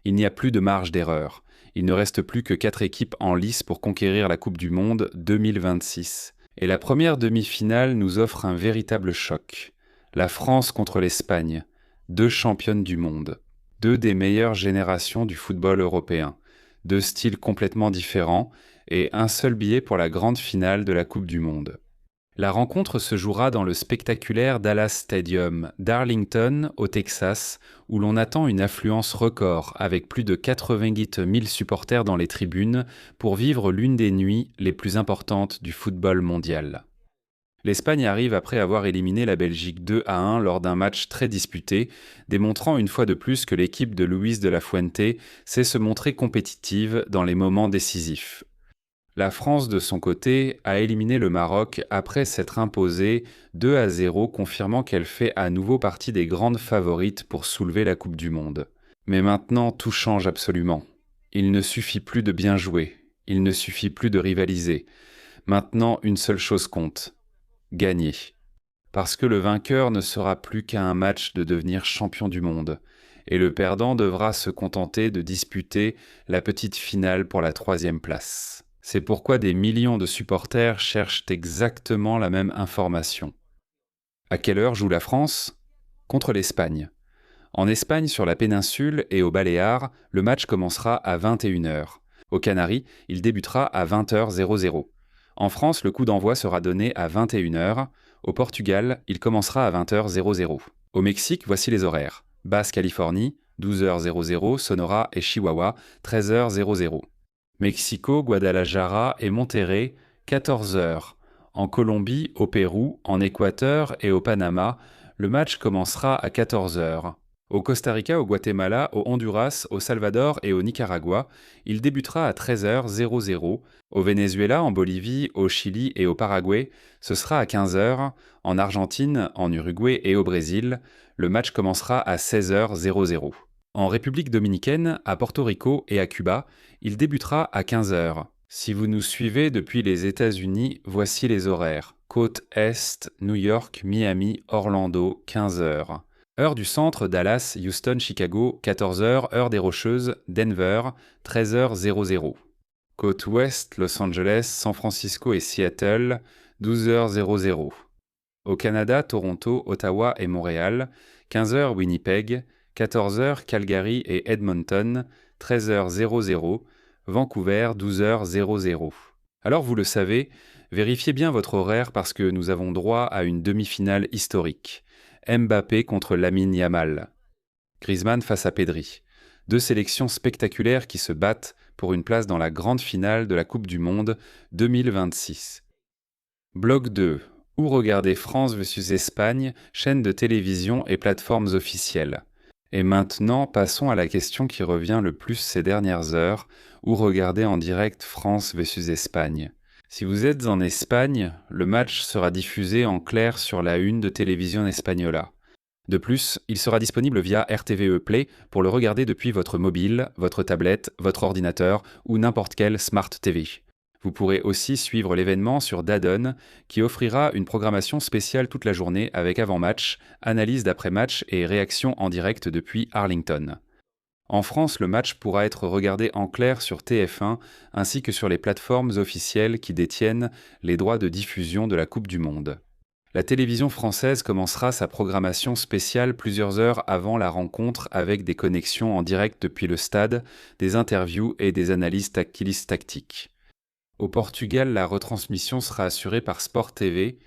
Il n'y a plus de marge d'erreur. Il ne reste plus que 4 équipes en lice pour conquérir la Coupe du Monde 2026. Et la première demi-finale nous offre un véritable choc. La France contre l'Espagne, 2 championnes du monde, 2 des meilleures générations du football européen, 2 styles complètement différents et un seul billet pour la grande finale de la Coupe du Monde. La rencontre se jouera dans le spectaculaire Dallas Stadium d'Arlington, au Texas, où l'on attend une affluence record avec plus de 88 000 supporters dans les tribunes pour vivre l'une des nuits les plus importantes du football mondial. L'Espagne arrive après avoir éliminé la Belgique 2-1 lors d'un match très disputé, démontrant une fois de plus que l'équipe de Luis de la Fuente sait se montrer compétitive dans les moments décisifs. La France, de son côté, a éliminé le Maroc après s'être imposée 2-0, confirmant qu'elle fait à nouveau partie des grandes favorites pour soulever la Coupe du Monde. Mais maintenant, tout change absolument. Il ne suffit plus de bien jouer, il ne suffit plus de rivaliser. Maintenant, une seule chose compte, gagner. Parce que le vainqueur ne sera plus qu'à un match de devenir champion du monde, et le perdant devra se contenter de disputer la petite finale pour la 3e place. C'est pourquoi des millions de supporters cherchent exactement la même information. À quelle heure joue la France ? Contre l'Espagne. En Espagne, sur la péninsule et aux Baléares, le match commencera à 21h. Aux Canaries, il débutera à 20h00. En France, le coup d'envoi sera donné à 21h. Au Portugal, il commencera à 20h00. Au Mexique, voici les horaires. Basse-Californie, 12h00, Sonora et Chihuahua, 13h00. Mexico, Guadalajara et Monterrey, 14h. En Colombie, au Pérou, en Équateur et au Panama, le match commencera à 14h. Au Costa Rica, au Guatemala, au Honduras, au Salvador et au Nicaragua, il débutera à 13h00. Au Venezuela, en Bolivie, au Chili et au Paraguay, ce sera à 15h. En Argentine, en Uruguay et au Brésil, le match commencera à 16h00. En République dominicaine, à Porto Rico et à Cuba, il débutera à 15h. Si vous nous suivez depuis les États-Unis, voici les horaires. Côte Est, New York, Miami, Orlando, 15h. Heure du centre, Dallas, Houston, Chicago, 14h. Heure des Rocheuses, Denver, 13h00. Côte Ouest, Los Angeles, San Francisco et Seattle, 12h00. Au Canada, Toronto, Ottawa et Montréal, 15h Winnipeg, 14h Calgary et Edmonton, 13h00, Vancouver, 12h00. Alors vous le savez, vérifiez bien votre horaire parce que nous avons droit à une demi-finale historique. Mbappé contre Lamine Yamal. Griezmann face à Pedri. 2 sélections spectaculaires qui se battent pour une place dans la grande finale de la Coupe du Monde 2026. Bloc 2. Où regarder France vs Espagne, chaîne de télévision et plateformes officielles. Et maintenant, passons à la question qui revient le plus ces dernières heures, où regarder en direct France vs Espagne. Si vous êtes en Espagne, le match sera diffusé en clair sur la une de Télévision Española. De plus, il sera disponible via RTVE Play pour le regarder depuis votre mobile, votre tablette, votre ordinateur ou n'importe quelle Smart TV. Vous pourrez aussi suivre l'événement sur DAZN, qui offrira une programmation spéciale toute la journée avec avant-match, analyse d'après-match et réaction en direct depuis Arlington. En France, le match pourra être regardé en clair sur TF1 ainsi que sur les plateformes officielles qui détiennent les droits de diffusion de la Coupe du Monde. La télévision française commencera sa programmation spéciale plusieurs heures avant la rencontre avec des connexions en direct depuis le stade, des interviews et des analyses tactiques. Au Portugal, la retransmission sera assurée par Sport TV.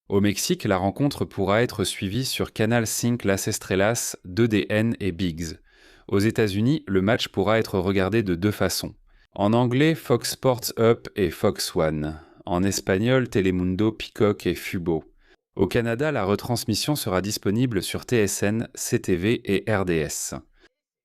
Au Mexique, la rencontre pourra être suivie sur Canal 5 Las Estrellas, 2DN et Biggs. Aux États-Unis, le match pourra être regardé de 2 façons. En anglais, Fox Sports Up et Fox One. En espagnol, Telemundo, Peacock et Fubo. Au Canada, la retransmission sera disponible sur TSN, CTV et RDS.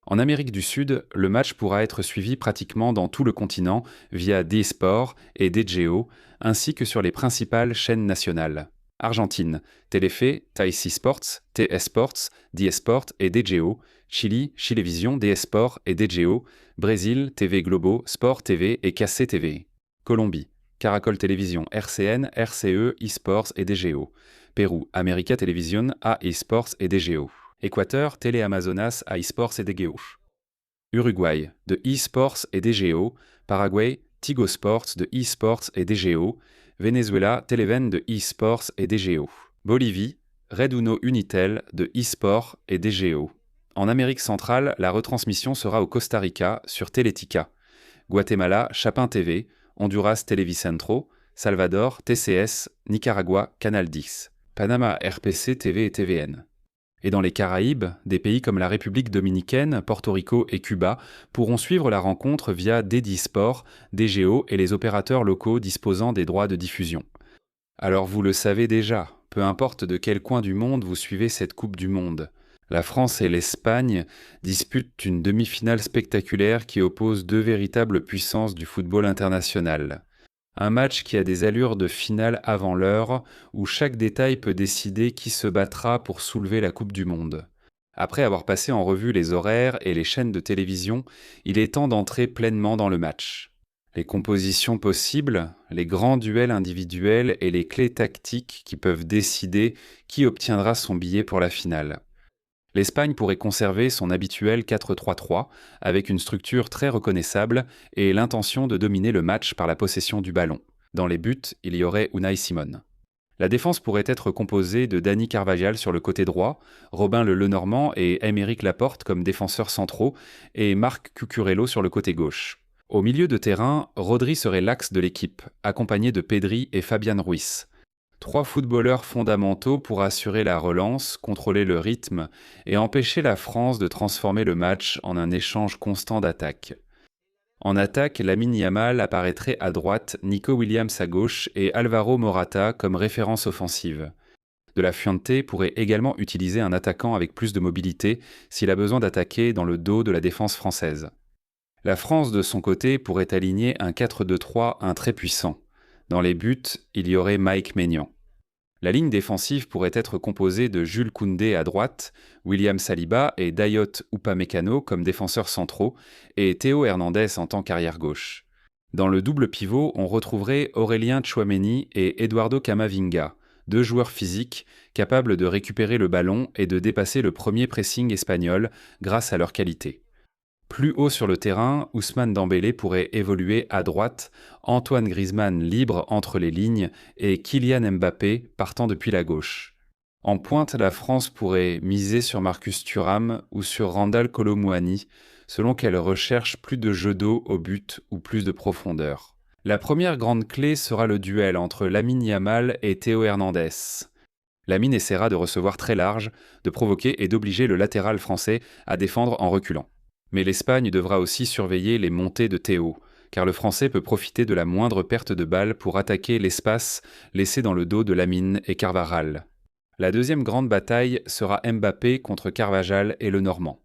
En Amérique du Sud, le match pourra être suivi pratiquement dans tout le continent via D-Sport et DJO, ainsi que sur les principales chaînes nationales. Argentine, Telefe, TAICI Sports, TS Sports, DS-Sport et DJO. Chili, Chilevision, DS-Sport et DJO. Brésil, TV Globo, Sport TV et KC TV. Colombie, Caracol Télévision, RCN, RCE, eSports et DGO. Pérou, América Television, A eSports et DGO. Équateur, Télé Amazonas, A eSports et DGO. Uruguay, de eSports et DGO. Paraguay, Tigo Sports de eSports et DGO. Venezuela, Televen de eSports et DGO. Bolivie, Red Uno Unitel de eSports et DGO. En Amérique centrale, la retransmission sera au Costa Rica sur Teletica. Guatemala, Chapin TV. Honduras, Televicentro. Salvador, TCS. Nicaragua, Canal 10. Panama, RPC TV et TVN. Et dans les Caraïbes, des pays comme la République dominicaine, Porto Rico et Cuba pourront suivre la rencontre via Dedi Sport, DGO et les opérateurs locaux disposant des droits de diffusion. Alors vous le savez déjà, peu importe de quel coin du monde vous suivez cette Coupe du Monde, la France et l'Espagne disputent une demi-finale spectaculaire qui oppose deux véritables puissances du football international. Un match qui a des allures de finale avant l'heure, où chaque détail peut décider qui se battra pour soulever la Coupe du Monde. Après avoir passé en revue les horaires et les chaînes de télévision, il est temps d'entrer pleinement dans le match. Les compositions possibles, les grands duels individuels et les clés tactiques qui peuvent décider qui obtiendra son billet pour la finale. L'Espagne pourrait conserver son habituel 4-3-3 avec une structure très reconnaissable et l'intention de dominer le match par la possession du ballon. Dans les buts, il y aurait Unai Simón. La défense pourrait être composée de Dani Carvajal sur le côté droit, Robin le Lenormand et Aymeric Laporte comme défenseurs centraux et Marc Cucurella sur le côté gauche. Au milieu de terrain, Rodri serait l'axe de l'équipe, accompagné de Pedri et Fabián Ruiz. Trois footballeurs fondamentaux pour assurer la relance, contrôler le rythme et empêcher la France de transformer le match en un échange constant d'attaques. En attaque, Lamine Yamal apparaîtrait à droite, Nico Williams à gauche et Alvaro Morata comme référence offensive. De la Fuente pourrait également utiliser un attaquant avec plus de mobilité s'il a besoin d'attaquer dans le dos de la défense française. La France, de son côté, pourrait aligner un 4-2-3, un très puissant. Dans les buts, il y aurait Mike Maignan. La ligne défensive pourrait être composée de Jules Koundé à droite, William Saliba et Dayot Upamecano comme défenseurs centraux, et Théo Hernandez en tant qu'arrière gauche. Dans le double pivot, on retrouverait Aurélien Tchouaméni et Eduardo Camavinga, deux joueurs physiques capables de récupérer le ballon et de dépasser le premier pressing espagnol grâce à leur qualité. Plus haut sur le terrain, Ousmane Dembélé pourrait évoluer à droite, Antoine Griezmann libre entre les lignes et Kylian Mbappé partant depuis la gauche. En pointe, la France pourrait miser sur Marcus Thuram ou sur Randal Kolo Muani, selon qu'elle recherche plus de jeu d'eau au but ou plus de profondeur. La première grande clé sera le duel entre Lamine Yamal et Théo Hernandez. Lamine essaiera de recevoir très large, de provoquer et d'obliger le latéral français à défendre en reculant. Mais l'Espagne devra aussi surveiller les montées de Théo, car le Français peut profiter de la moindre perte de balle pour attaquer l'espace laissé dans le dos de Lamine et Carvajal. La deuxième grande bataille sera Mbappé contre Carvajal et le Normand.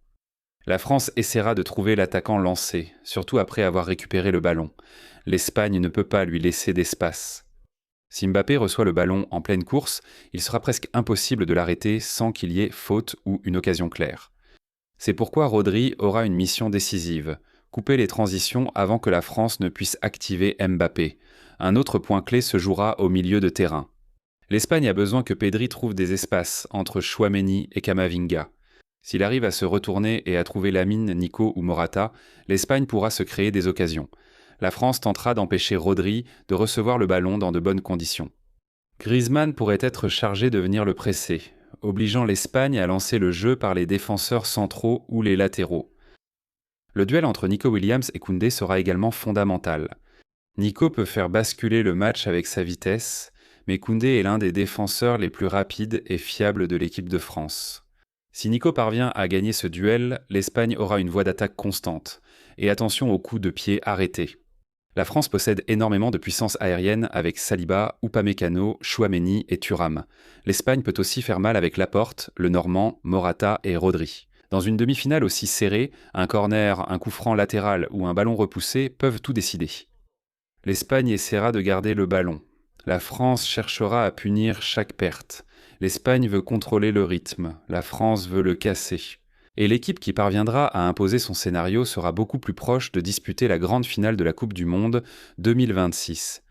La France essaiera de trouver l'attaquant lancé, surtout après avoir récupéré le ballon. L'Espagne ne peut pas lui laisser d'espace. Si Mbappé reçoit le ballon en pleine course, il sera presque impossible de l'arrêter sans qu'il y ait faute ou une occasion claire. C'est pourquoi Rodri aura une mission décisive, couper les transitions avant que la France ne puisse activer Mbappé. Un autre point clé se jouera au milieu de terrain. L'Espagne a besoin que Pedri trouve des espaces entre Tchouaméni et Camavinga. S'il arrive à se retourner et à trouver Lamine, Nico ou Morata, l'Espagne pourra se créer des occasions. La France tentera d'empêcher Rodri de recevoir le ballon dans de bonnes conditions. Griezmann pourrait être chargé de venir le presser, obligeant l'Espagne à lancer le jeu par les défenseurs centraux ou les latéraux. Le duel entre Nico Williams et Koundé sera également fondamental. Nico peut faire basculer le match avec sa vitesse, mais Koundé est l'un des défenseurs les plus rapides et fiables de l'équipe de France. Si Nico parvient à gagner ce duel, l'Espagne aura une voie d'attaque constante, et attention aux coups de pied arrêtés. La France possède énormément de puissance aérienne avec Saliba, Upamecano, Tchouaméni et Thuram. L'Espagne peut aussi faire mal avec Laporte, le Normand, Morata et Rodri. Dans une demi-finale aussi serrée, un corner, un coup franc latéral ou un ballon repoussé peuvent tout décider. L'Espagne essaiera de garder le ballon. La France cherchera à punir chaque perte. L'Espagne veut contrôler le rythme. La France veut le casser. Et l'équipe qui parviendra à imposer son scénario sera beaucoup plus proche de disputer la grande finale de la Coupe du Monde 2026.